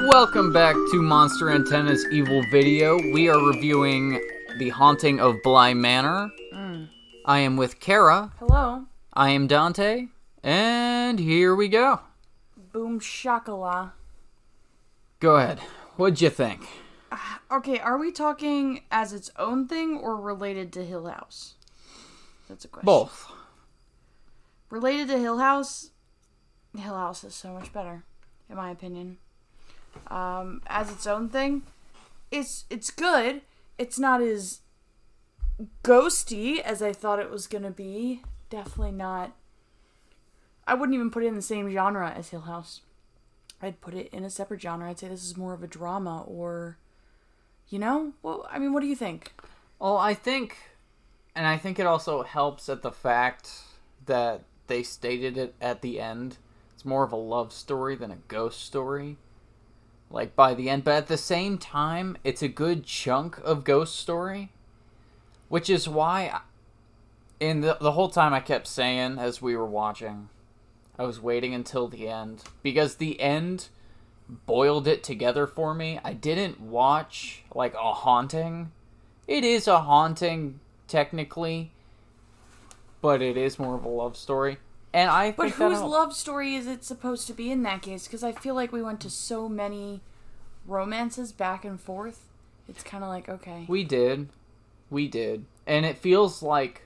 Welcome back to Monster Antenna's Evil Video. We are reviewing The Haunting of Bly Manor. I am with Kara. Hello. I am Dante. And here we go. Boom shakala. Go ahead. What'd you think? Okay, are we talking as its own thing or related to Hill House? That's a question. Both. Related to Hill House? Hill House is so much better, in my opinion. As its own thing, it's good. It's not as ghosty as I thought it was gonna be. Definitely not. I wouldn't even put it in the same genre as Hill House. I'd put it in a separate genre. I'd say this is more of a drama or, well, I mean, what do you think? Well, I think it also helps at the fact that they stated it at the end. It's more of a love story than a ghost story. Like, by the end. But at the same time, it's a good chunk of ghost story. Which is why, the whole time I kept saying, as we were watching, I was waiting until the end. Because the end boiled it together for me. I didn't watch, like, a haunting. It is a haunting, technically. But it is more of a love story. And I think But whose love story is it supposed to be in that case? Because I feel like we went to so many romances back and forth. It's kind of like, okay. We did. And it feels like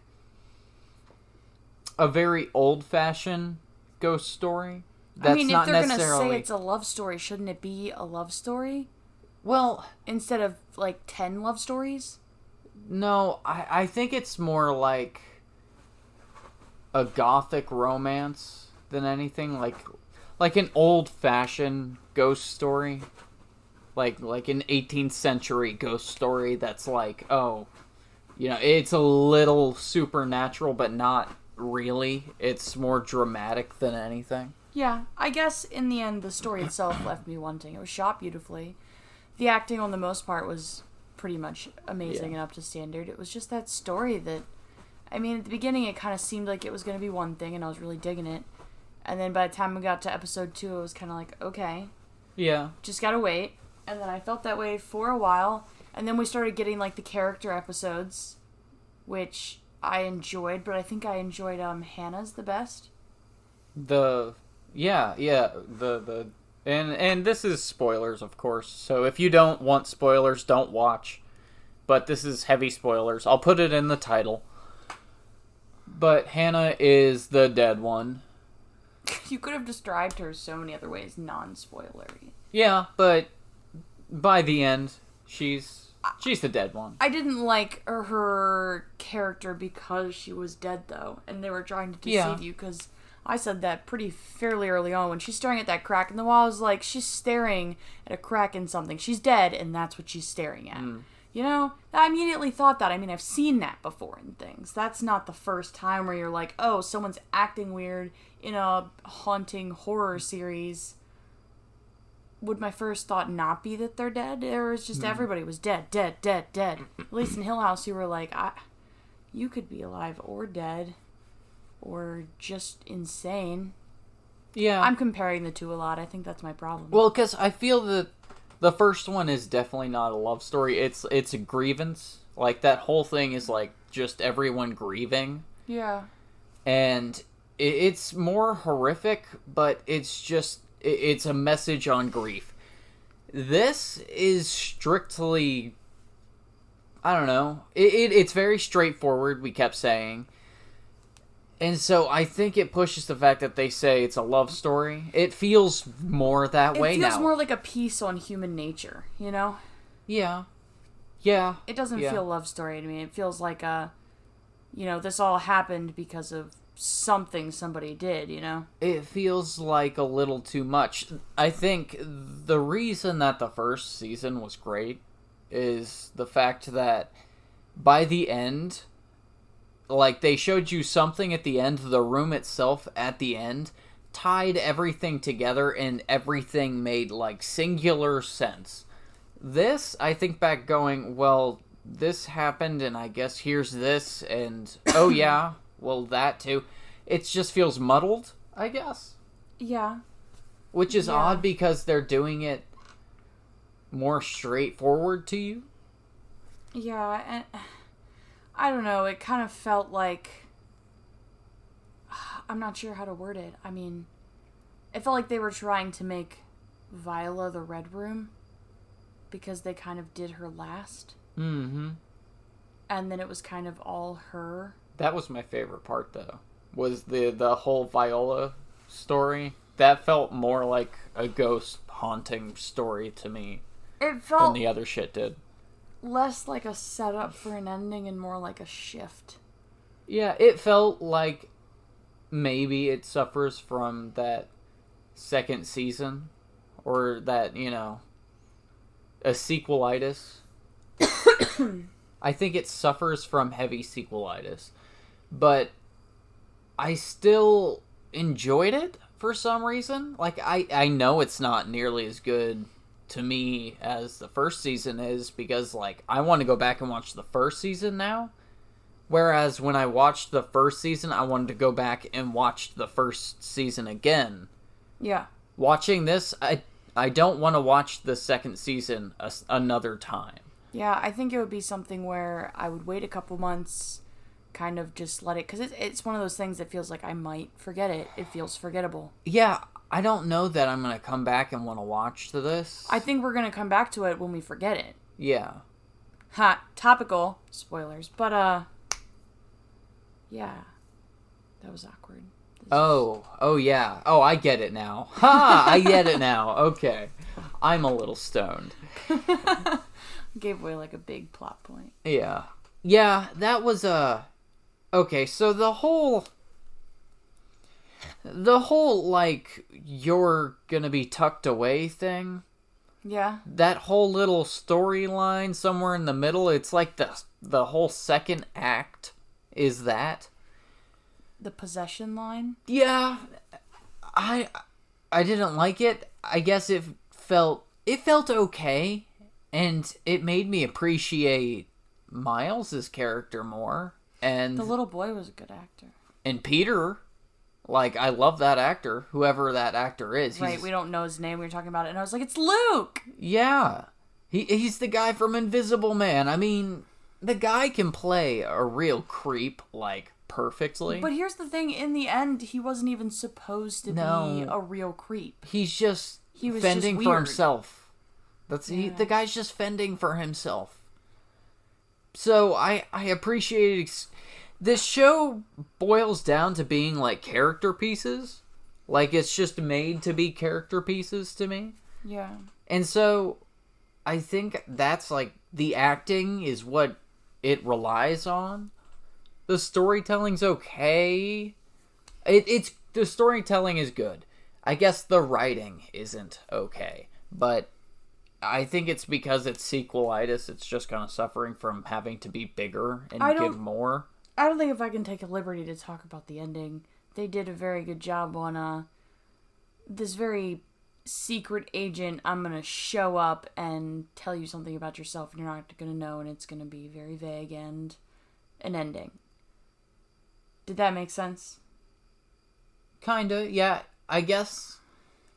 a very old-fashioned ghost story. That's I mean, if they're not going to necessarily... say it's a love story, shouldn't it be a love story? Well... Instead of, 10 love stories? No, I think it's more like a gothic romance than anything. Like an old-fashioned ghost story. Like an 18th century ghost story that's like, it's a little supernatural, but not really. It's more dramatic than anything. Yeah, I guess in the end, the story itself left me wanting. It was shot beautifully. The acting, on the most part, was pretty much amazing and up to standard. It was just that story that, I mean, at the beginning, it kind of seemed like it was going to be one thing, and I was really digging it. And then by the time we got to episode 2, it was kind of like, okay. Yeah. Just gotta wait. And then I felt that way for a while. And then we started getting, the character episodes, which I enjoyed, but I think I enjoyed Hannah's the best. And this is spoilers, of course. So if you don't want spoilers, don't watch. But this is heavy spoilers. I'll put it in the title. But Hannah is the dead one. You could have described her so many other ways, non-spoilery. Yeah, but by the end, she's the dead one. I didn't like her character because she was dead, though. And they were trying to deceive you, because I said that fairly early on. When she's staring at that crack in the wall, I was like, she's staring at a crack in something. She's dead, and that's what she's staring at. I immediately thought that. I mean, I've seen that before in things. That's not the first time where you're like, oh, someone's acting weird in a haunting horror series. Would my first thought not be that they're dead? Or is just everybody was dead. At least in Hill House, you were like, you could be alive or dead. Or just insane. Yeah. I'm comparing the two a lot. I think that's my problem. Well, because I feel that the first one is definitely not a love story. It's a grievance. Like, that whole thing is, just everyone grieving. Yeah. And it's more horrific, but it's a message on grief. This is strictly, I don't know, it's very straightforward, we kept saying. And so I think it pushes the fact that they say it's a love story. It feels more that way now. It feels more like a piece on human nature, Yeah. It doesn't feel love story to me. It feels like this all happened because of something somebody did, It feels like a little too much. I think the reason that the first season was great is the fact that by the end, they showed you something at the end, the room itself at the end, tied everything together and everything made, singular sense. This, I think back going, well, this happened and I guess here's this and, oh yeah, well, that too. It just feels muddled, I guess. Yeah. Which is odd because they're doing it more straightforward to you. Yeah, and I don't know, it kind of felt like, I'm not sure how to word it. I mean, it felt like they were trying to make Viola the Red Room because they kind of did her last. Mm-hmm. And then it was kind of all her. That was my favorite part, though, was the whole Viola story. That felt more like a ghost haunting story to me It felt than the other shit did. less like a setup for an ending and more like a shift. Yeah, it felt like maybe it suffers from that second season, or that, a sequelitis. I think it suffers from heavy sequelitis, but I still enjoyed it for some reason. Like, I know it's not nearly as good to me as the first season is, because, like, I want to go back and watch the first season now. Whereas when I watched the first season, I wanted to go back and watch the first season again. Yeah. Watching this, I don't want to watch the second season another time. Yeah, I think it would be something where I would wait a couple months, kind of just let it, because it's one of those things that feels like I might forget it. It feels forgettable. Yeah, I don't know that I'm going to come back and want to watch this. I think we're going to come back to it when we forget it. Yeah. Ha, topical. Spoilers. But, yeah. That was awkward. Oh, yeah. Oh, I get it now. Ha! I get it now. Okay. I'm a little stoned. Gave away, like, a big plot point. Yeah. Yeah, that was okay, so the whole, like, you're gonna be tucked away thing. Yeah. That whole little storyline somewhere in the middle, it's like the whole second act is that. The possession line? Yeah. I didn't like it. I guess it felt okay, and it made me appreciate Miles's character more. And the little boy was a good actor. And Peter, like, I love that actor, whoever that actor is. Right, we don't know his name. We were talking about it, and I was like, it's Luke! Yeah. He's the guy from Invisible Man. I mean, the guy can play a real creep, like, perfectly. But here's the thing, in the end, he wasn't even supposed to be a real creep. He's just fending for himself. The guy's just fending for himself. So I appreciated. This show boils down to being like character pieces. Like, it's just made to be character pieces to me. Yeah. And so I think that's like the acting is what it relies on. The storytelling's okay. It's the storytelling is good. I guess the writing isn't okay, but I think it's because it's sequelitis. It's just kind of suffering from having to be bigger and give more. I don't think if I can take a liberty to talk about the ending. They did a very good job on this very secret agent. I'm going to show up and tell you something about yourself, and you're not going to know, and it's going to be very vague and an ending. Did that make sense? Kinda, yeah. I guess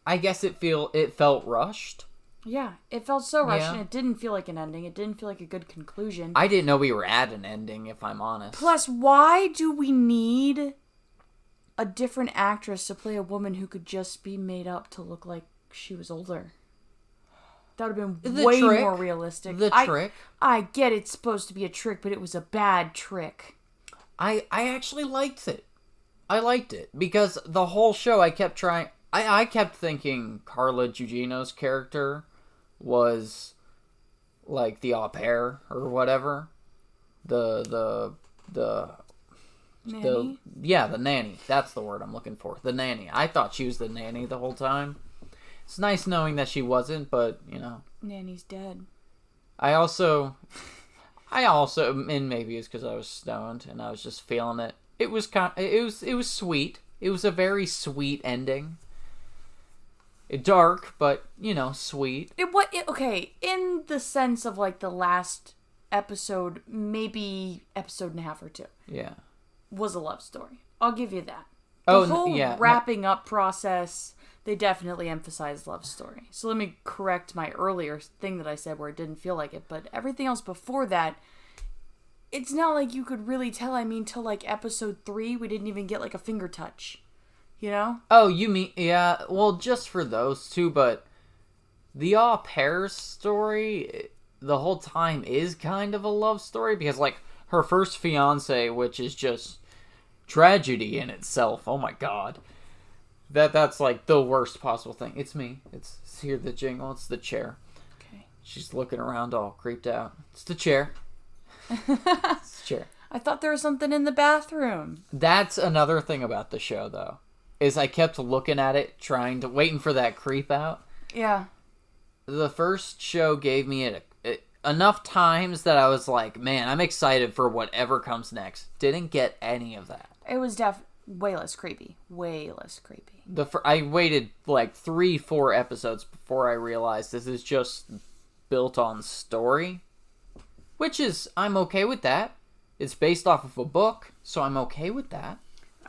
it felt rushed. Yeah, it felt so rushed, and it didn't feel like an ending. It didn't feel like a good conclusion. I didn't know we were at an ending, if I'm honest. Plus, why do we need a different actress to play a woman who could just be made up to look like she was older? That would have been way more realistic. The trick. I get it's supposed to be a trick, but it was a bad trick. I actually liked it. I liked it because the whole show I kept trying. I kept thinking Carla Gugino's character was like the au pair or whatever. The nanny? The nanny. That's the word I'm looking for. The nanny. I thought she was the nanny the whole time. It's nice knowing that she wasn't, but Nanny's dead. I also, and maybe it's because I was stoned and I was just feeling it. It was sweet. It was a very sweet ending. Dark, but sweet. Okay, in the sense of like the last episode, maybe episode and a half or two. Yeah. Was a love story. I'll give you that. The whole wrapping up process, they definitely emphasize love story. So let me correct my earlier thing that I said where it didn't feel like it, but everything else before that, it's not like you could really tell. I mean, till like episode 3, we didn't even get like a finger touch. You know? Oh, you mean, yeah, well, just for those two, but the au pair story, the whole time is kind of a love story, because, like, her first fiance, which is just tragedy in itself, oh my god. That's, like, the worst possible thing. It's me. It's here, the jingle. It's the chair. Okay. She's looking around all creeped out. It's the chair. It's the chair. I thought there was something in the bathroom. That's another thing about the show, though, is I kept looking at it, waiting for that creep out. Yeah. The first show gave me enough times that I was like, man, I'm excited for whatever comes next. Didn't get any of that. It was way less creepy. Way less creepy. I waited like 3-4 episodes before I realized this is just built on story, which is, I'm okay with that. It's based off of a book, so I'm okay with that.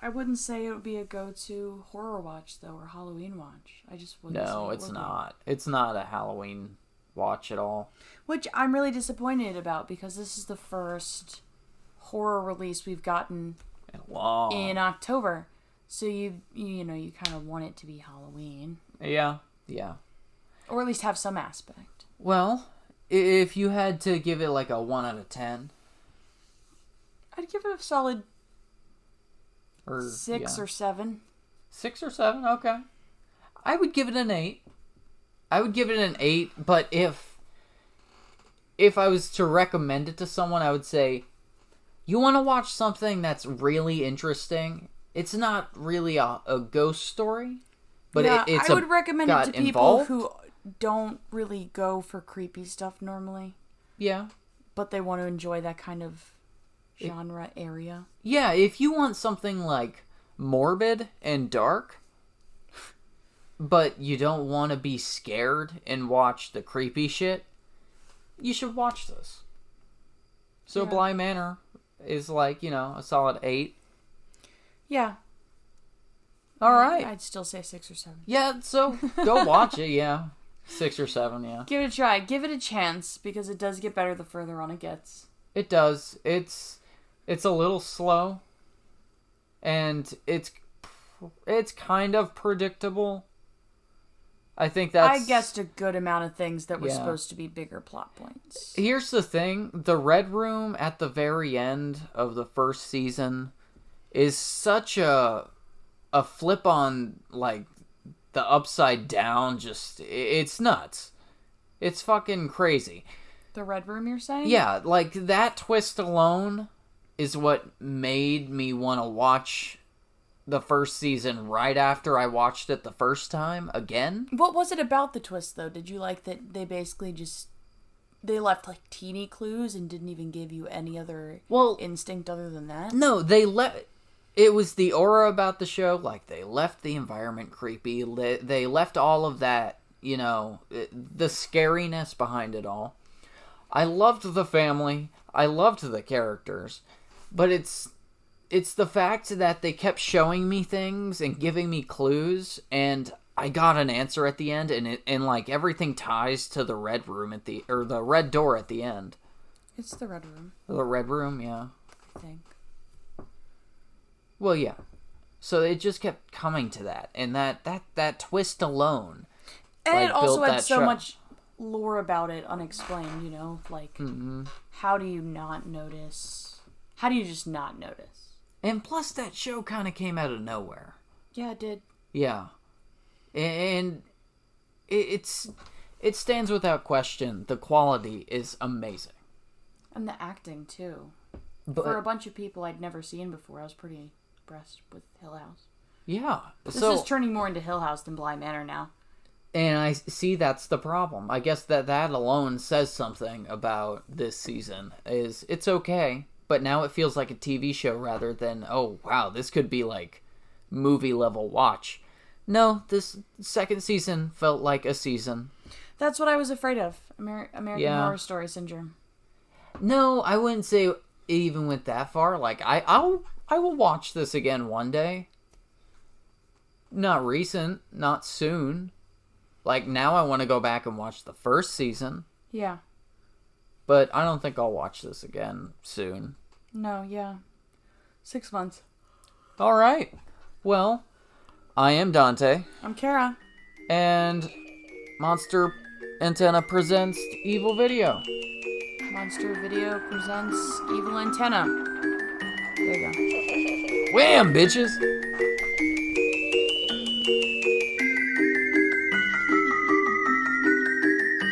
I wouldn't say it would be a go-to horror watch, though, or Halloween watch. I just wouldn't say No, it it's would not. It's not a Halloween watch at all. Which I'm really disappointed about, because this is the first horror release we've gotten in October. So you kind of want it to be Halloween. Yeah. Or at least have some aspect. Well, if you had to give it like a 1 out of 10... I'd give it a solid 6 or 7. 6 or 7, okay. I would give it an 8. But if I was to recommend it to someone, I would say, you want to watch something that's really interesting. It's not really a ghost story, but yeah, it's I would recommend it to people involved. who don't really go for creepy stuff normally. Yeah. But they want to enjoy that kind of genre area. Yeah, if you want something like morbid and dark, but you don't want to be scared and watch the creepy shit, you should watch this. So Bly Manor is like, a solid 8. Yeah. All right. I'd still say 6 or 7. Yeah, so go watch it, yeah. 6 or 7, yeah. Give it a try. Give it a chance, because it does get better the further on it gets. It does. It's a little slow, and it's kind of predictable. I think that's... I guessed a good amount of things that were supposed to be bigger plot points. Here's the thing. The Red Room at the very end of the first season is such a flip on, like, the upside down. Just, it's nuts. It's fucking crazy. The Red Room, you're saying? Yeah, like, that twist alone is what made me want to watch the first season right after I watched it the first time again. What was it about the twist, though? Did you like that they basically just... They left, like, teeny clues and didn't even give you any other instinct other than that? No, it was the aura about the show. Like, they left the environment creepy. They left all of that, the scariness behind it all. I loved the family. I loved the characters. But it's the fact that they kept showing me things and giving me clues, and I got an answer at the end, and like everything ties to the Red Room or the Red Door at the end. It's the Red Room. The Red Room, yeah. I think. Well, yeah. So it just kept coming to that, and that twist alone. And it also had so much lore about it unexplained, like how do you not notice? How do you just not notice? And plus, that show kind of came out of nowhere. Yeah, it did. Yeah. And it stands without question. The quality is amazing. And the acting, too. For a bunch of people I'd never seen before, I was pretty impressed with Hill House. Yeah. This is turning more into Hill House than Bly Manor now. And I see that's the problem. I guess that alone says something about this season. It's okay, but now it feels like a TV show rather than, oh, wow, this could be like movie level watch. No, this second season felt like a season. That's what I was afraid of. American Horror Story syndrome. No, I wouldn't say it even went that far. Like, I will watch this again one day. not recent, not soon. Like, now I want to go back and watch the first season. Yeah. But I don't think I'll watch this again soon. No, yeah. 6 months. All right. Well, I am Dante. I'm Kara. And Monster Antenna presents Evil Video. Monster Video presents Evil Antenna. There you go. Wham, bitches!